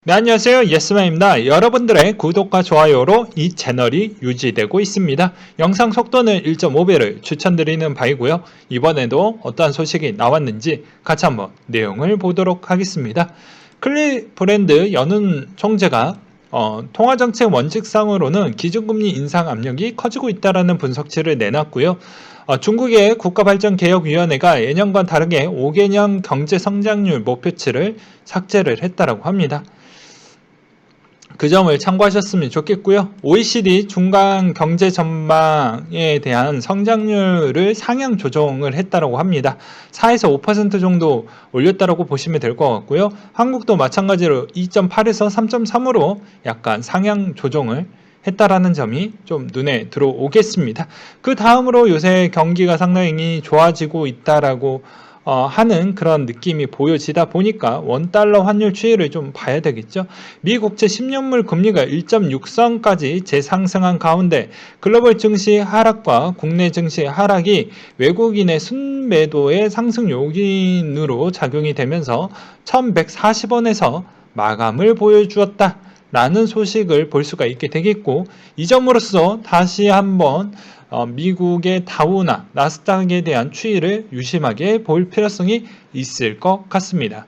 네, 안녕하세요. 예스맨입니다. 여러분들의 구독과 좋아요로 이 채널이 유지되고 있습니다. 영상 속도는 1.5배를 추천드리는 바이고요. 이번에도 어떠한 소식이 나왔는지 같이 한번 내용을 보도록 하겠습니다. 클리브랜드 연은 총재가 통화정책 원칙상으로는 기준금리 인상 압력이 커지고 있다는 분석치를 내놨고요. 중국의 국가발전개혁위원회가 예년과 다르게 5개년 경제성장률 목표치를 삭제를 했다고 합니다. 그 점을 참고하셨으면 좋겠고요. OECD 중간 경제 전망에 대한 성장률을 상향 조정을 했다고 합니다. 4에서 5% 정도 올렸다고 보시면 될 것 같고요. 한국도 마찬가지로 2.8에서 3.3으로 약간 상향 조정을 했다라는 점이 좀 눈에 들어오겠습니다. 그 다음으로 요새 경기가 상당히 좋아지고 있다라고 하는 그런 느낌이 보여지다 보니까 원달러 환율 추이를 좀 봐야 되겠죠. 미 국채 10년물 금리가 1.6선까지 재상승한 가운데 글로벌 증시 하락과 국내 증시 하락이 외국인의 순매도의 상승 요인으로 작용이 되면서 1140원에서 마감을 보여주었다. 라는 소식을 볼 수가 있게 되겠고, 이 점으로써 다시 한번 미국의 다우나 나스닥에 대한 추이를 유심하게 볼 필요성이 있을 것 같습니다.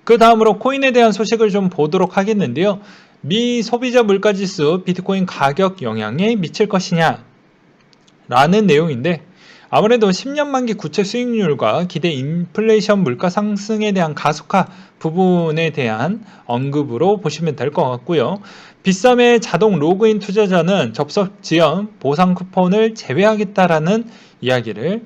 그 다음으로 코인에 대한 소식을 좀 보도록 하겠는데요. 미 소비자 물가지수 비트코인 가격 영향에 미칠 것이냐 라는 내용인데, 아무래도 10년 만기 국채 수익률과 기대 인플레이션 물가 상승에 대한 가속화 부분에 대한 언급으로 보시면 될 것 같고요. 빗썸의 자동 로그인 투자자는 접속 지연 보상 쿠폰을 제외하겠다라는 이야기를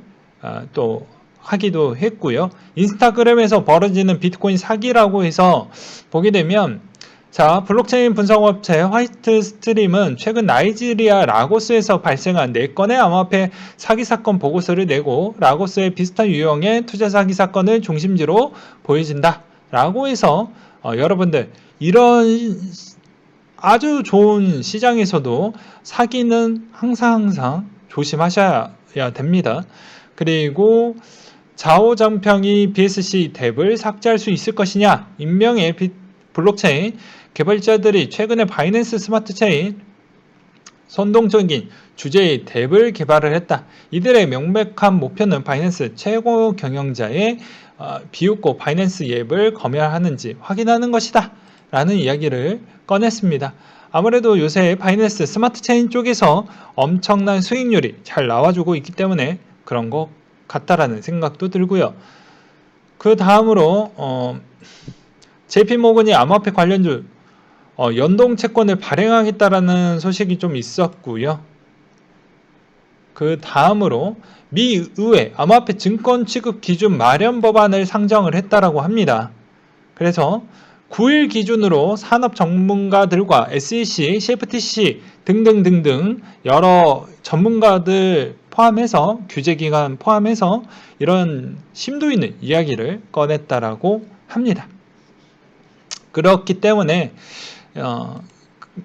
또 하기도 했고요. 인스타그램에서 벌어지는 비트코인 사기라고 해서 보게 되면, 자, 블록체인 분석업체 화이트 스트림은 최근 나이지리아 라고스에서 발생한 4건의 암호화폐 사기 사건 보고서를 내고 라고스의 비슷한 유형의 투자 사기 사건을 중심지로 보여진다 라고 해서 여러분들 이런 아주 좋은 시장에서도 사기는 항상 조심하셔야 됩니다. 그리고 자오정평이 BSC 탭을 삭제할 수 있을 것이냐, 익명의 블록체인 개발자들이 최근에 바이낸스 스마트 체인 선동적인 주제의 탭을 개발을 했다. 이들의 명백한 목표는 바이낸스 최고 경영자의 비웃고 바이낸스 앱을 검열하는지 확인하는 것이다. 라는 이야기를 꺼냈습니다. 아무래도 요새 바이낸스 스마트 체인 쪽에서 엄청난 수익률이 잘 나와주고 있기 때문에 그런 것 같다라는 생각도 들고요. 그 다음으로 JP모건이 암호화폐 관련주 연동 채권을 발행하겠다라는 소식이 좀 있었고요. 그 다음으로 미 의회 암호화폐 증권 취급 기준 마련 법안을 상정을 했다라고 합니다. 그래서 9일 기준으로 산업 전문가들과 SEC, CFTC 등등등등 여러 전문가들 포함해서 규제기관 포함해서 이런 심도 있는 이야기를 꺼냈다라고 합니다. 그렇기 때문에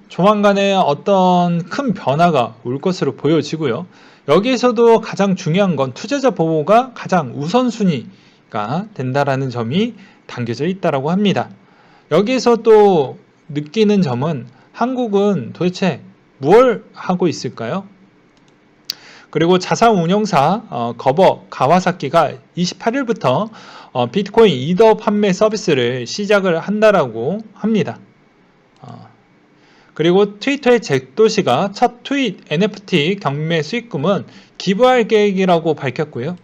조만간에 어떤 큰 변화가 올 것으로 보여지고요. 여기에서도 가장 중요한 건 투자자 보호가 가장 우선순위가 된다라는 점이 담겨져 있다라고 합니다. 여기에서 또 느끼는 점은 한국은 도대체 뭘 하고 있을까요? 그리고 자산운용사 거버 가와사키가 28일부터 비트코인 이더 판매 서비스를 시작을 한다라고 합니다. 그리고 트위터의 잭도시가 첫 트윗 NFT 경매 수익금은 기부할 계획이라고 밝혔고요.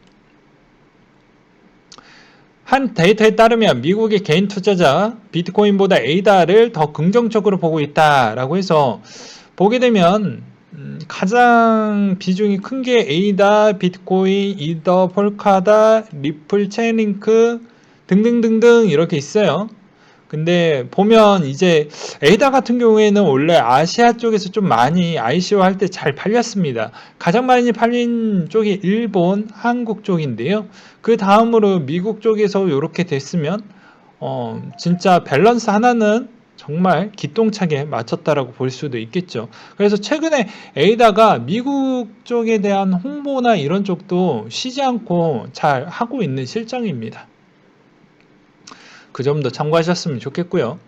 한 데이터에 따르면 미국의 개인 투자자 비트코인보다 에이다를 더 긍정적으로 보고 있다라고 해서 보게 되면 가장 비중이 큰 게 에이다, 비트코인, 이더, 폴카다, 리플, 체인링크 등등등등 이렇게 있어요. 근데 보면 이제 에이다 같은 경우에는 원래 아시아 쪽에서 좀 많이 ICO 할 때 잘 팔렸습니다. 가장 많이 팔린 쪽이 일본, 한국 쪽인데요. 그 다음으로 미국 쪽에서 이렇게 됐으면 진짜 밸런스 하나는 정말 기똥차게 맞췄다라고 볼 수도 있겠죠. 그래서 최근에 에이다가 미국 쪽에 대한 홍보나 이런 쪽도 쉬지 않고 잘 하고 있는 실정입니다. 그 점도 참고하셨으면 좋겠고요.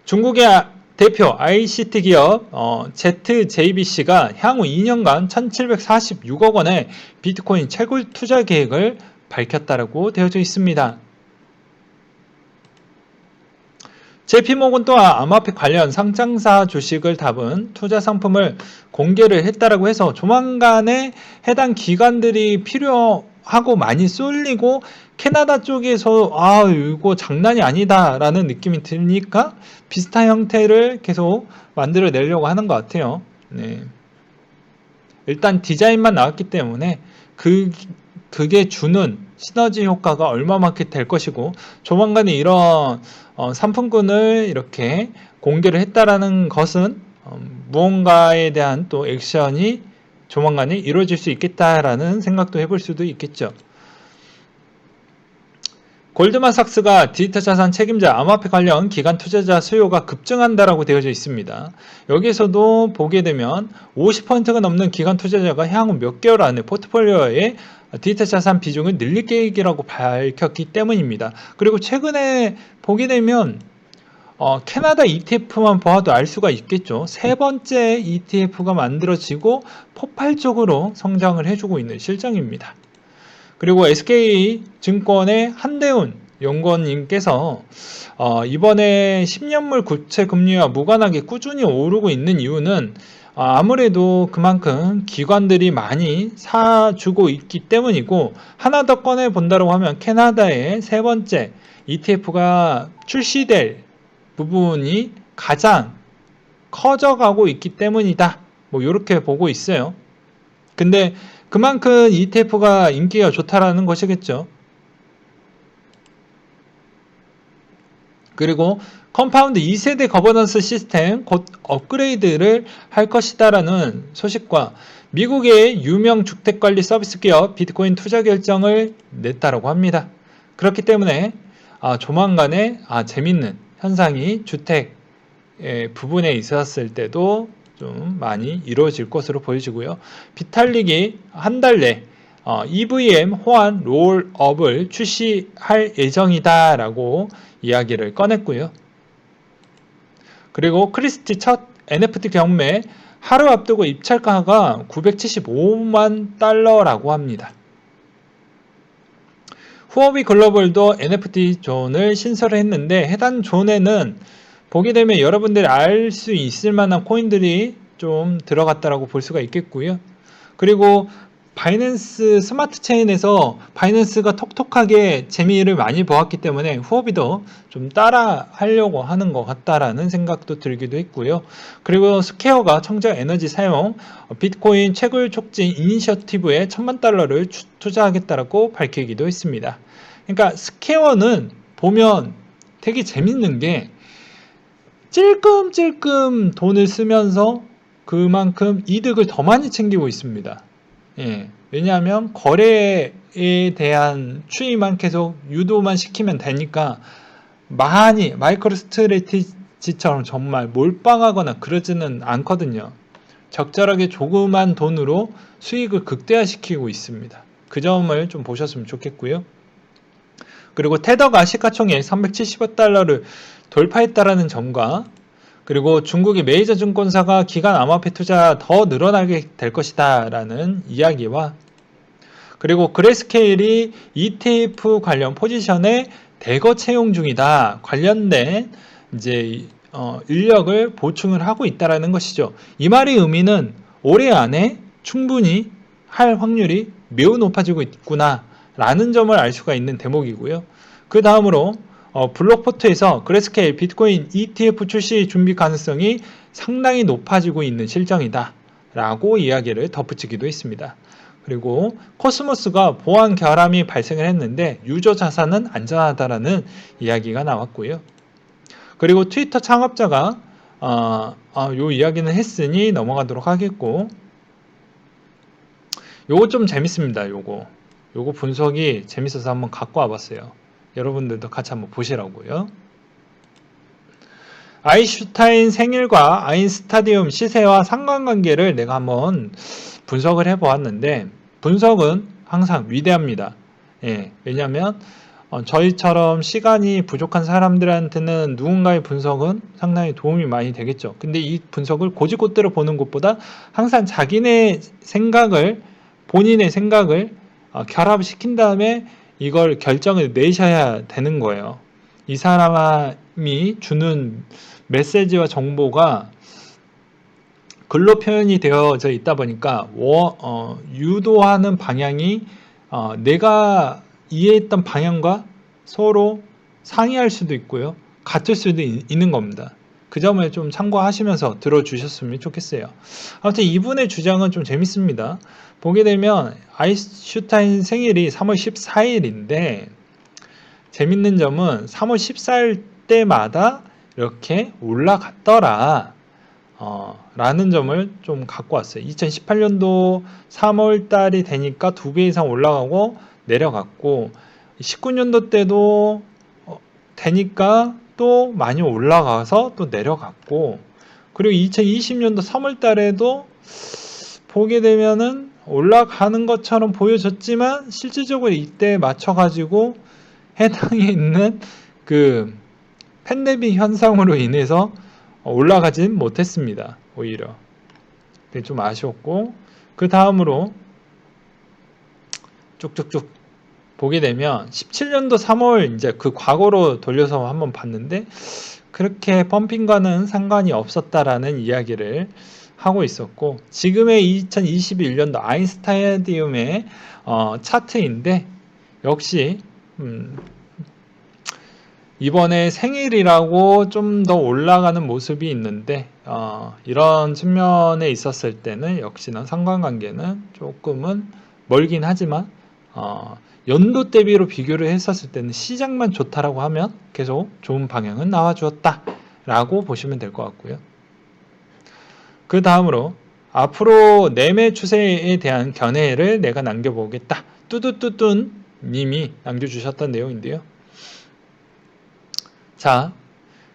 중국의 대표 ICT 기업 ZJBC가 향후 2년간 1746억 원의 비트코인 채굴 투자 계획을 밝혔다고 되어져 있습니다. JP모건 또한 암호화폐 관련 상장사 주식을 담은 투자 상품을 공개를 했다라고 해서 조만간에 해당 기관들이 필요하고 많이 쏠리고 캐나다 쪽에서 이거 장난이 아니다라는 느낌이 드니까 비슷한 형태를 계속 만들어 내려고 하는 것 같아요. 네. 일단 디자인만 나왔기 때문에 그게 주는 시너지 효과가 얼마만큼 될 것이고 조만간에 이런 상품군을 이렇게 공개를 했다라는 것은 무언가에 대한 또 액션이 조만간에 이루어질 수 있겠다라는 생각도 해볼 수도 있겠죠. 골드만삭스가 디지털 자산 책임자 암호화폐 관련 기관 투자자 수요가 급증한다라고 되어져 있습니다. 여기에서도 보게 되면 50%가 넘는 기관 투자자가 향후 몇 개월 안에 포트폴리오에 디지털 자산 비중을 늘릴 계획이라고 밝혔기 때문입니다. 그리고 최근에 보게 되면 캐나다 ETF만 보아도 알 수가 있겠죠. 세 번째 ETF가 만들어지고 폭발적으로 성장을 해주고 있는 실정입니다. 그리고 SK증권의 한대훈 연구원님께서 이번에 10년물 국채 금리와 무관하게 꾸준히 오르고 있는 이유는 아무래도 그만큼 기관들이 많이 사주고 있기 때문이고, 하나 더 꺼내 본다고 하면 캐나다의 세 번째 ETF가 출시될 부분이 가장 커져가고 있기 때문이다. 뭐 이렇게 보고 있어요. 근데 그만큼 ETF가 인기가 좋다라는 것이겠죠. 그리고 컴파운드 2세대 거버넌스 시스템 곧 업그레이드를 할 것이다라는 소식과 미국의 유명 주택관리 서비스 기업 비트코인 투자 결정을 냈다라고 합니다. 그렇기 때문에 조만간에 재밌는 현상이 주택 부분에 있었을 때도 좀 많이 이루어질 것으로 보여지고요. 비탈릭이 한 달 내 EVM 호환 롤업을 출시할 예정이다 라고 이야기를 꺼냈고요. 그리고 크리스티 첫 NFT 경매 하루 앞두고 입찰가가 975만 달러라고 합니다. 후오비 글로벌도 NFT 존을 신설을 했는데 해당 존에는 보게 되면 여러분들이 알 수 있을 만한 코인들이 좀 들어갔다라고 볼 수가 있겠고요. 그리고 바이낸스 스마트 체인에서 바이낸스가 톡톡하게 재미를 많이 보았기 때문에 후오비도 좀 따라 하려고 하는 것 같다라는 생각도 들기도 했고요. 그리고 스퀘어가 청정 에너지 사용 비트코인 채굴 촉진 이니셔티브에 1000만 달러를 투자하겠다라고 밝히기도 했습니다. 그러니까 스퀘어는 보면 되게 재밌는 게 찔끔찔끔 돈을 쓰면서 그만큼 이득을 더 많이 챙기고 있습니다. 왜냐하면 거래에 대한 추이만 계속 유도만 시키면 되니까 많이 마이크로 스트래티지처럼 정말 몰빵하거나 그러지는 않거든요. 적절하게 조그만 돈으로 수익을 극대화시키고 있습니다. 그 점을 좀 보셨으면 좋겠고요. 그리고 테더가 시가총액 370억 달러를 돌파했다라는 점과 그리고 중국의 메이저 증권사가 기관 암호화폐 투자 더 늘어나게 될 것이다 라는 이야기와 그리고 그레스케일이 ETF 관련 포지션에 대거 채용 중이다 관련된 이제 인력을 보충을 하고 있다라는 것이죠. 이 말의 의미는 올해 안에 충분히 할 확률이 매우 높아지고 있구나 라는 점을 알 수가 있는 대목이고요. 그 다음으로 블록포트에서 그레스케일 비트코인 ETF 출시 준비 가능성이 상당히 높아지고 있는 실정이다 라고 이야기를 덧붙이기도 했습니다. 그리고 코스모스가 보안 결함이 발생을 했는데 유저 자산은 안전하다라는 이야기가 나왔고요. 그리고 트위터 창업자가 요 이야기는 했으니 넘어가도록 하겠고, 요거 좀 재밌습니다. 요거 분석이 재밌어서 한번 갖고 와봤어요. 여러분들도 같이 한번 보시라고요. 아인슈타인 생일과 아인스타디움 시세와 상관관계를 내가 한번 분석을 해보았는데 분석은 항상 위대합니다. 왜냐하면 저희처럼 시간이 부족한 사람들한테는 누군가의 분석은 상당히 도움이 많이 되겠죠. 근데 이 분석을 고지고대로 보는 것보다 항상 자기네 생각을, 본인의 생각을 결합시킨 다음에 이걸 결정을 내셔야 되는 거예요. 이 사람이 주는 메시지와 정보가 글로 표현이 되어져 있다 보니까 유도하는 방향이 내가 이해했던 방향과 서로 상이할 수도 있고요. 같을 수도 있는 겁니다. 그 점을 좀 참고하시면서 들어주셨으면 좋겠어요. 아무튼 이분의 주장은 좀 재밌습니다. 보게 되면 아인슈타인 생일이 3월 14일인데 재밌는 점은 3월 14일 때마다 이렇게 올라갔더라 라는 점을 좀 갖고 왔어요. 2018년도 3월 달이 되니까 2배 이상 올라가고 내려갔고 19년도 때도 되니까 또 많이 올라가서 또 내려갔고, 그리고 2020년도 3월 달에도 보게 되면은 올라가는 것처럼 보여졌지만 실질적으로 이때 맞춰가지고 해당에 있는 그 팬데믹 현상으로 인해서 올라가진 못했습니다. 오히려 그게 좀 아쉬웠고, 그 다음으로 쭉쭉쭉 보게 되면 17년도 3월 이제 그 과거로 돌려서 한번 봤는데 그렇게 펌핑과는 상관이 없었다라는 이야기를 하고 있었고, 지금의 2021년도 아인스타디움의 차트인데 역시 이번에 생일이라고 좀 더 올라가는 모습이 있는데 이런 측면에 있었을 때는 역시나 상관관계는 조금은 멀긴 하지만 연도 대비로 비교를 했었을 때는 시장만 좋다라고 하면 계속 좋은 방향은 나와주었다 라고 보시면 될 것 같고요. 그 다음으로 앞으로 매매 추세에 대한 견해를 내가 남겨보겠다. 뚜두뚜뚜 님이 남겨주셨던 내용인데요. 자,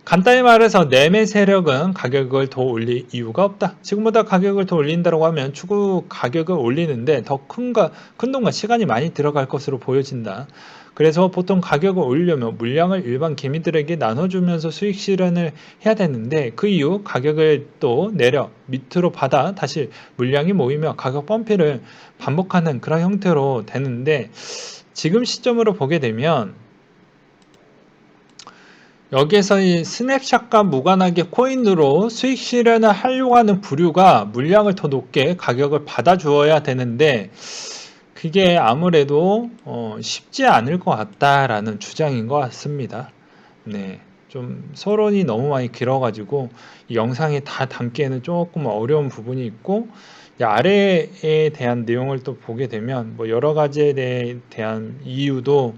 간단히 말해서 매매 세력은 가격을 더 올릴 이유가 없다. 지금보다 가격을 더 올린다고 하면 추후 가격을 올리는데 더 큰 돈과 시간이 많이 들어갈 것으로 보여진다. 그래서 보통 가격을 올리려면 물량을 일반 개미들에게 나눠주면서 수익 실현을 해야 되는데 그 이후 가격을 또 내려 밑으로 받아 다시 물량이 모이며 가격 펌핑을 반복하는 그런 형태로 되는데, 지금 시점으로 보게 되면 여기에서 이 스냅샷과 무관하게 코인으로 수익 실현을 하려고 하는 부류가 물량을 더 높게 가격을 받아주어야 되는데 그게 아무래도 쉽지 않을 것 같다라는 주장인 것 같습니다. 네, 좀 서론이 너무 많이 길어가지고 이 영상에 다 담기에는 조금 어려운 부분이 있고, 아래에 대한 내용을 또 보게 되면 뭐 여러 가지에 대한 이유도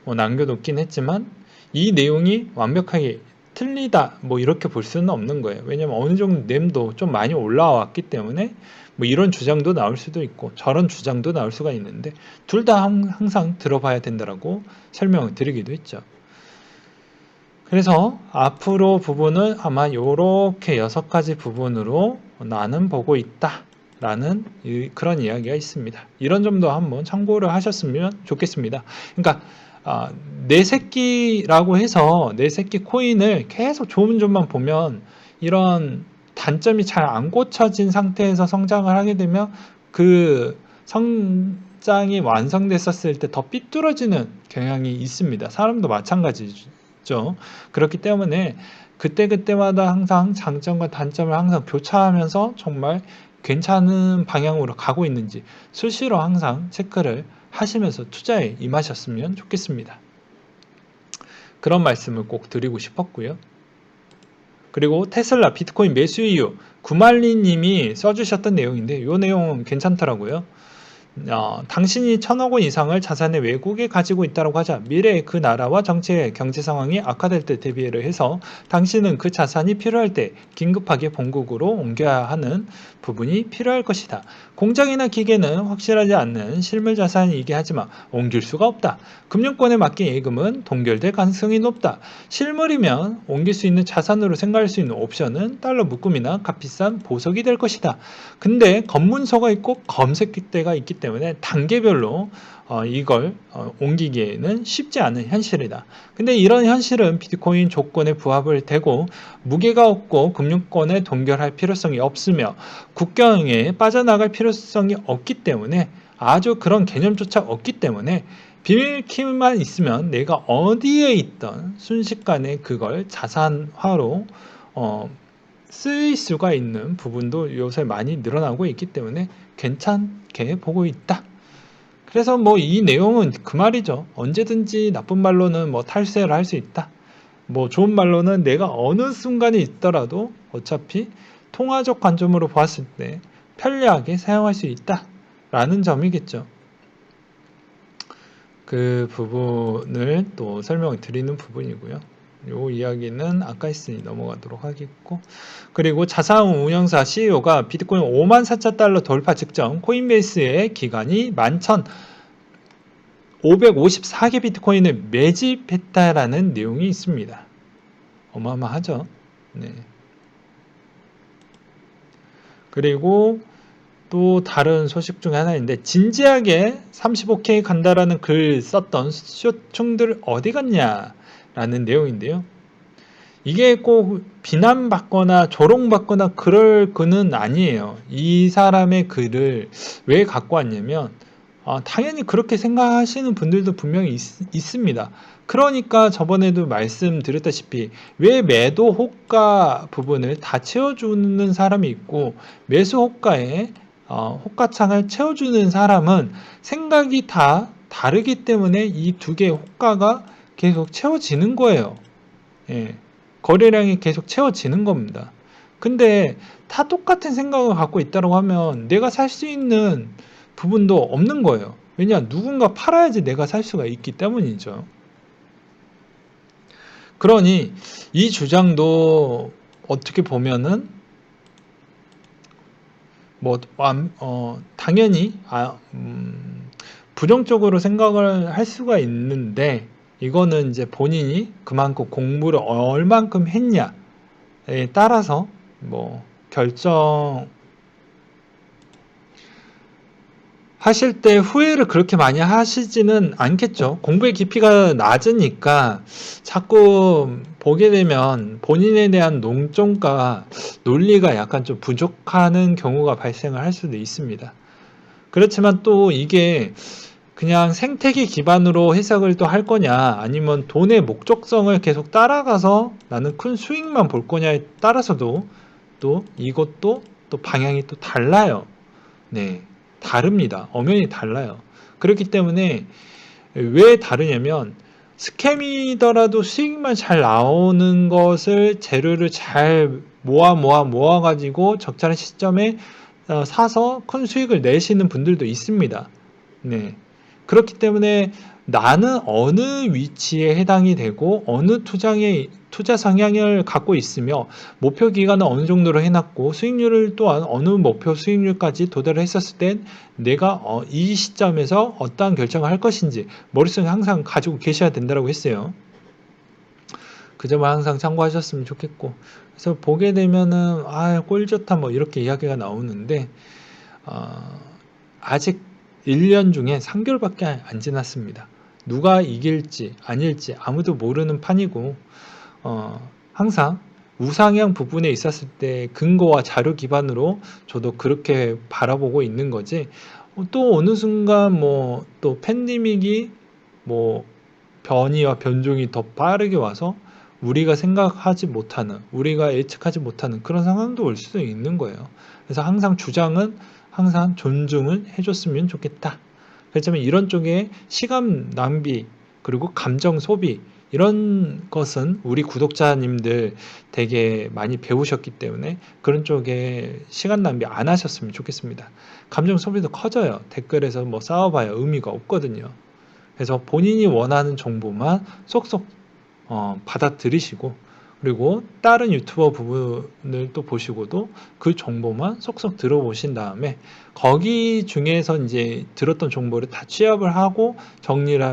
남겨놓긴 했지만 이 내용이 완벽하게 틀리다 뭐 이렇게 볼 수는 없는 거예요. 왜냐면 어느 정도 램도 좀 많이 올라왔기 때문에 뭐 이런 주장도 나올 수도 있고 저런 주장도 나올 수가 있는데 둘 다 항상 들어봐야 된다라고 설명을 드리기도 했죠. 그래서 앞으로 부분은 아마 이렇게 6가지 부분으로 나는 보고 있다 라는 그런 이야기가 있습니다. 이런 점도 한번 참고를 하셨으면 좋겠습니다. 그러니까 내 새끼라고 해서 내 새끼 코인을 계속 좋은 점만 보면 이런 단점이 잘 안 고쳐진 상태에서 성장을 하게 되면 그 성장이 완성됐었을 때 더 삐뚤어지는 경향이 있습니다. 사람도 마찬가지죠. 그렇기 때문에 그때그때마다 항상 장점과 단점을 항상 교차하면서 정말 괜찮은 방향으로 가고 있는지 수시로 항상 체크를 하시면서 투자에 임하셨으면 좋겠습니다. 그런 말씀을 꼭 드리고 싶었고요. 그리고 테슬라 비트코인 매수 이유 구말리 님이 써주셨던 내용인데 이 내용은 괜찮더라고요. 당신이 1,000억 원 이상을 자산을 외국에 가지고 있다고 하자 미래의 그 나라와 정치의 경제 상황이 악화될 때 대비를 해서 당신은 그 자산이 필요할 때 긴급하게 본국으로 옮겨야 하는 부분이 필요할 것이다. 공장이나 기계는 확실하지 않는 실물 자산이긴 하지만 옮길 수가 없다. 금융권에 맡긴 예금은 동결될 가능성이 높다. 실물이면 옮길 수 있는 자산으로 생각할 수 있는 옵션은 달러 묶음이나 값비싼 보석이 될 것이다. 근데 검문소가 있고 검색대가 있기 때문에 단계별로 이걸 옮기기에는 쉽지 않은 현실이다. 근데 이런 현실은 비트코인 조건에 부합을 되고 무게가 없고 금융권에 동결할 필요성이 없으며 국경에 빠져나갈 필요성이 없기 때문에 아주 그런 개념조차 없기 때문에 비밀키만 있으면 내가 어디에 있던 순식간에 그걸 자산화로 쓰일 수가 있는 부분도 요새 많이 늘어나고 있기 때문에 괜찮게 보고 있다. 그래서 뭐 이 내용은 그 말이죠. 언제든지 나쁜 말로는 뭐 탈세를 할 수 있다. 뭐 좋은 말로는 내가 어느 순간에 있더라도 어차피 통화적 관점으로 보았을 때 편리하게 사용할 수 있다. 라는 점이겠죠. 그 부분을 또 설명을 드리는 부분이고요. 요 이야기는 아까 했으니 넘어가도록 하겠고, 그리고 자산운용사 CEO가 비트코인 5만 4천 달러 돌파 직전 코인베이스의 기간이 11,554개 비트코인을 매집했다라는 내용이 있습니다. 어마어마하죠. 네. 그리고 또 다른 소식 중에 하나인데, 진지하게 35K 간다라는 글 썼던 쇼충들 어디 갔냐라는 내용인데요. 이게 꼭 비난받거나 조롱받거나 그럴 그는 아니에요. 이 사람의 글을 왜 갖고 왔냐면 당연히 그렇게 생각하시는 분들도 분명히 있습니다. 그러니까 저번에도 말씀드렸다시피 왜 매도 호가 부분을 다 채워주는 사람이 있고 매수 호가에 호가창을 채워주는 사람은 생각이 다 다르기 때문에 이 두 개의 호가가 계속 채워지는 거예요. 예. 거래량이 계속 채워지는 겁니다. 근데 다 똑같은 생각을 갖고 있다고 하면 내가 살 수 있는 부분도 없는 거예요. 왜냐? 누군가 팔아야지 내가 살 수가 있기 때문이죠. 그러니 이 주장도 어떻게 보면은 뭐 당연히 부정적으로 생각을 할 수가 있는데 이거는 이제 본인이 그만큼 공부를 얼만큼 했냐에 따라서 뭐 결정 하실 때 후회를 그렇게 많이 하시지는 않겠죠. 공부의 깊이가 낮으니까 자꾸 보게 되면 본인에 대한 논점과 논리가 약간 좀 부족하는 경우가 발생을 할 수도 있습니다. 그렇지만 또 이게 그냥 생태계 기반으로 해석을 또 할 거냐 아니면 돈의 목적성을 계속 따라가서 나는 큰 수익만 볼 거냐에 따라서도 또 이것도 또 방향이 또 달라요. 네, 다릅니다. 엄연히 달라요. 그렇기 때문에 왜 다르냐면 스캠이더라도 수익만 잘 나오는 것을 재료를 잘 모아 가지고 적절한 시점에 사서 큰 수익을 내시는 분들도 있습니다. 네. 그렇기 때문에 나는 어느 위치에 해당이 되고 어느 투자 성향을 갖고 있으며 목표 기간은 어느 정도로 해놨고 수익률을 또한 어느 목표 수익률까지 도달을 했었을 땐 내가 이 시점에서 어떠한 결정을 할 것인지 머릿속에 항상 가지고 계셔야 된다고 했어요. 그 점을 항상 참고하셨으면 좋겠고, 그래서 보게 되면은 꼴 좋다 뭐 이렇게 이야기가 나오는데 아직 1년 중에 3개월밖에 안 지났습니다. 누가 이길지 아닐지 아무도 모르는 판이고 항상 우상향 부분에 있었을 때 근거와 자료 기반으로 저도 그렇게 바라보고 있는 거지. 또 어느 순간 뭐 또 팬데믹이 뭐 변이와 변종이 더 빠르게 와서 우리가 생각하지 못하는, 우리가 예측하지 못하는 그런 상황도 올 수도 있는 거예요. 그래서 항상 주장은 항상 존중을 해줬으면 좋겠다. 그렇지만 이런 쪽에 시간 낭비 그리고 감정 소비 이런 것은 우리 구독자님들 되게 많이 배우셨기 때문에 그런 쪽에 시간 낭비 안 하셨으면 좋겠습니다. 감정 소비도 커져요. 댓글에서 뭐 싸워봐야 의미가 없거든요. 그래서 본인이 원하는 정보만 쏙쏙 받아들이시고 그리고 다른 유튜버 부분을 또 보시고도 그 정보만 쏙쏙 들어보신 다음에 거기 중에서 이제 들었던 정보를 다 취합을 하고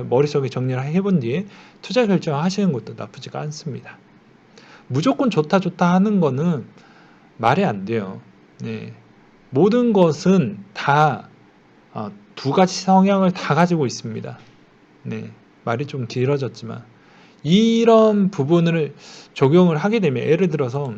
머릿속에 정리를 해본 뒤에 투자 결정을 하시는 것도 나쁘지가 않습니다. 무조건 좋다 하는 거는 말이 안 돼요. 네. 모든 것은 다 두 가지 성향을 다 가지고 있습니다. 네, 말이 좀 길어졌지만 이런 부분을 적용을 하게 되면 예를 들어서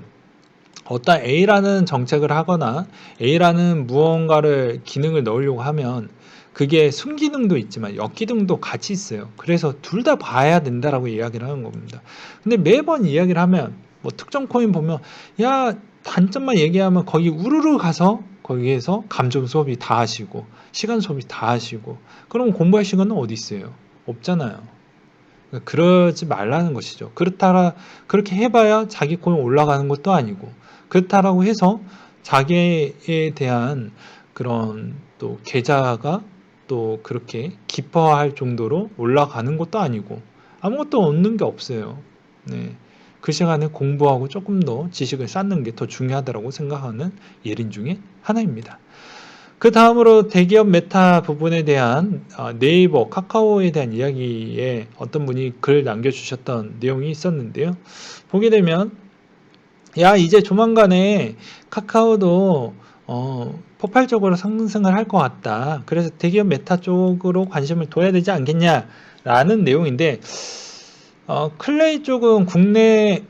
어떤 A라는 정책을 하거나 A라는 무언가를 기능을 넣으려고 하면 그게 순기능도 있지만 역기능도 같이 있어요. 그래서 둘 다 봐야 된다라고 이야기를 하는 겁니다. 근데 매번 이야기를 하면 뭐 특정 코인 보면 야 단점만 얘기하면 거기 우르르 가서 거기에서 감정 소비 다 하시고 시간 소비 다 하시고 그럼 공부할 시간은 어디 있어요? 없잖아요. 그러지 말라는 것이죠. 그렇게 해봐야 자기 코인 올라가는 것도 아니고, 그렇다라고 해서 자기에 대한 그런 또 계좌가 또 그렇게 기뻐할 정도로 올라가는 것도 아니고, 아무것도 얻는 게 없어요. 네. 그 시간에 공부하고 조금 더 지식을 쌓는 게 더 중요하다고 생각하는 예린 중에 하나입니다. 그 다음으로 대기업 메타 부분에 대한 네이버, 카카오에 대한 이야기에 어떤 분이 글 남겨주셨던 내용이 있었는데요. 보게 되면 야 이제 조만간에 카카오도 폭발적으로 상승을 할 것 같다. 그래서 대기업 메타 쪽으로 관심을 둬야 되지 않겠냐라는 내용인데 클레이 쪽은 국내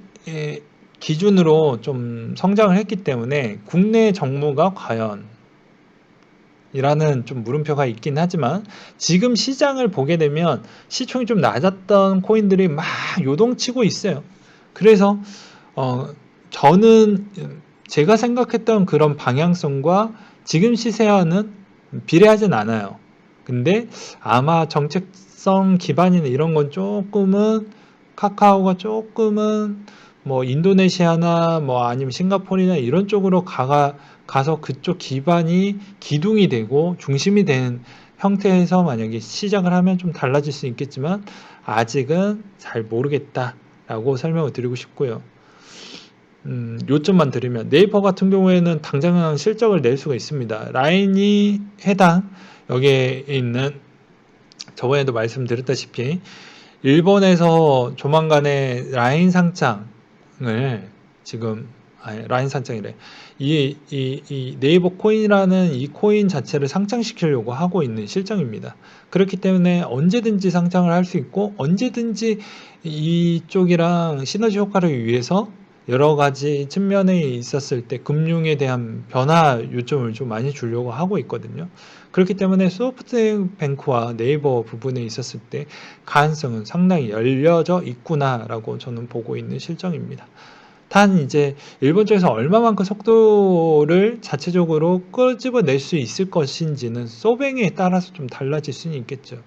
기준으로 좀 성장을 했기 때문에 국내 정모가 과연 이라는 좀 물음표가 있긴 하지만 지금 시장을 보게 되면 시총이 좀 낮았던 코인들이 막 요동치고 있어요. 그래서 저는 제가 생각했던 그런 방향성과 지금 시세와는 비례하진 않아요. 근데 아마 정책성 기반이나 이런 건 조금은 카카오가 조금은 뭐 인도네시아나 뭐 아니면 싱가포르나 이런 쪽으로 가서 그쪽 기반이 기둥이 되고 중심이 되는 형태에서 만약에 시작을 하면 좀 달라질 수 있겠지만 아직은 잘 모르겠다라고 설명을 드리고 싶고요. 요점만 드리면 네이버 같은 경우에는 당장 실적을 낼 수가 있습니다. 라인이 해당 여기에 있는 저번에도 말씀드렸다시피 일본에서 조만간에 라인 상장을 지금 라인 상장이래. 이 네이버 코인이라는 이 코인 자체를 상장시키려고 하고 있는 실정입니다. 그렇기 때문에 언제든지 상장을 할 수 있고 언제든지 이쪽이랑 시너지 효과를 위해서 여러 가지 측면에 있었을 때 금융에 대한 변화 요점을 좀 많이 주려고 하고 있거든요. 그렇기 때문에 소프트뱅크와 네이버 부분에 있었을 때 가능성은 상당히 열려져 있구나라고 저는 보고 있는 실정입니다. 단 이제 일본 쪽에서 얼마만큼 속도를 자체적으로 끄집어낼 수 있을 것인지는 소뱅에 따라서 좀 달라질 수는 있겠죠.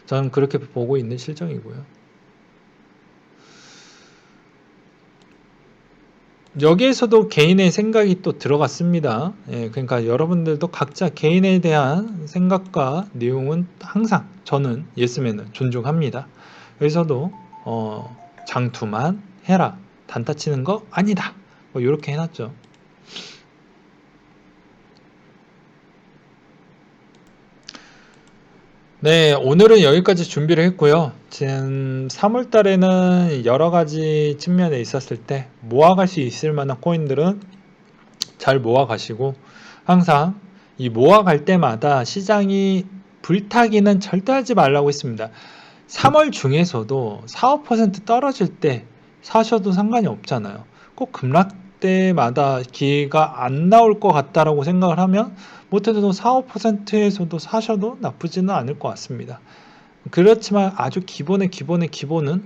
저는 그렇게 보고 있는 실정이고요. 여기에서도 개인의 생각이 또 들어갔습니다. 예, 그러니까 여러분들도 각자 개인에 대한 생각과 내용은 항상 저는 예스맨은 존중합니다. 여기서도 장투만 해라. 단타 치는 거 아니다. 뭐 이렇게 해놨죠. 네, 오늘은 여기까지 준비를 했고요. 지금 3월 달에는 여러 가지 측면에 있었을 때 모아갈 수 있을 만한 코인들은 잘 모아가시고 항상 이 모아갈 때마다 시장이 불타기는 절대 하지 말라고 했습니다. 3월 중에서도 4, 5% 떨어질 때 사셔도 상관이 없잖아요. 꼭 급락 때마다 기회가 안 나올 것 같다라고 생각을 하면 못해도 4, 5%에서도 사셔도 나쁘지는 않을 것 같습니다. 그렇지만 아주 기본의 기본은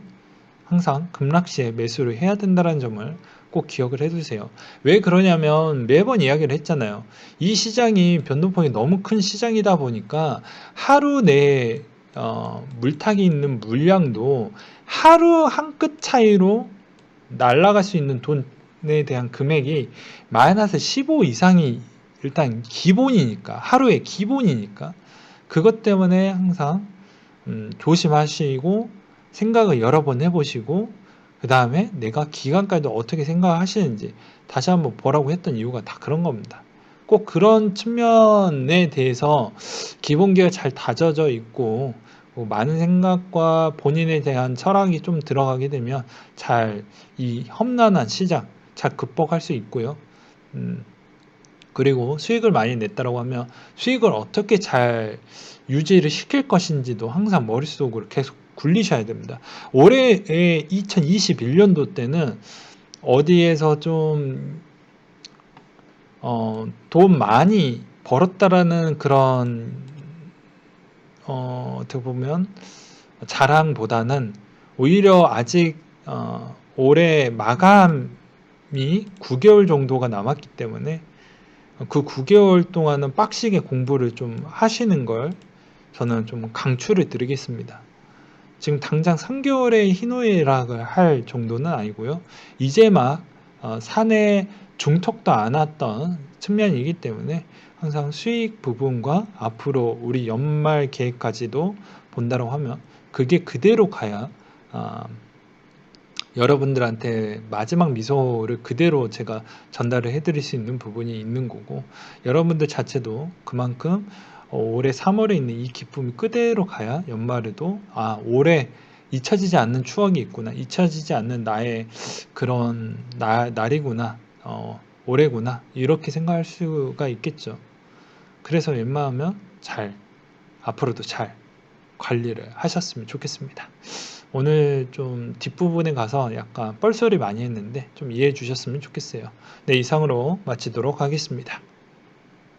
항상 급락 시에 매수를 해야 된다는 점을 꼭 기억을 해두세요. 왜 그러냐면 매번 이야기를 했잖아요. 이 시장이 변동폭이 너무 큰 시장이다 보니까 하루 내에 물타기 있는 물량도 하루 한 끗 차이로 날아갈 수 있는 돈에 대한 금액이 마이너스 15 이상이 일단 기본이니까 하루의 기본이니까 그것 때문에 항상 조심하시고 생각을 여러 번 해보시고 그 다음에 내가 기간까지도 어떻게 생각하시는지 다시 한번 보라고 했던 이유가 다 그런 겁니다. 꼭 그런 측면에 대해서 기본기가 잘 다져져 있고 많은 생각과 본인에 대한 철학이 좀 들어가게 되면 잘 이 험난한 시장 잘 극복할 수 있고요. 그리고 수익을 많이 냈다라고 하면 수익을 어떻게 잘 유지를 시킬 것인지도 항상 머릿속으로 계속 굴리셔야 됩니다. 올해의 2021년도 때는 어디에서 좀 돈 많이 벌었다라는 그런 어떻게 보면 자랑보다는 오히려 아직 올해 마감이 9개월 정도가 남았기 때문에 그 9개월 동안은 빡시게 공부를 좀 하시는 걸 저는 좀 강추를 드리겠습니다. 지금 당장 3개월의 희노애락을 할 정도는 아니고요. 이제 막 산에 중턱도 안 왔던 측면이기 때문에 항상 수익 부분과 앞으로 우리 연말 계획까지도 본다고 하면 그게 그대로 가야 아, 여러분들한테 마지막 미소를 그대로 제가 전달을 해드릴 수 있는 부분이 있는 거고, 여러분들 자체도 그만큼 올해 3월에 있는 이 기쁨이 그대로 가야 연말에도 올해 잊혀지지 않는 추억이 있구나, 잊혀지지 않는 나의 그런 날이구나, 올해구나, 이렇게 생각할 수가 있겠죠. 그래서 웬만하면 앞으로도 잘 관리를 하셨으면 좋겠습니다. 오늘 좀 뒷부분에 가서 약간 뻘소리 많이 했는데 좀 이해해 주셨으면 좋겠어요. 네, 이상으로 마치도록 하겠습니다.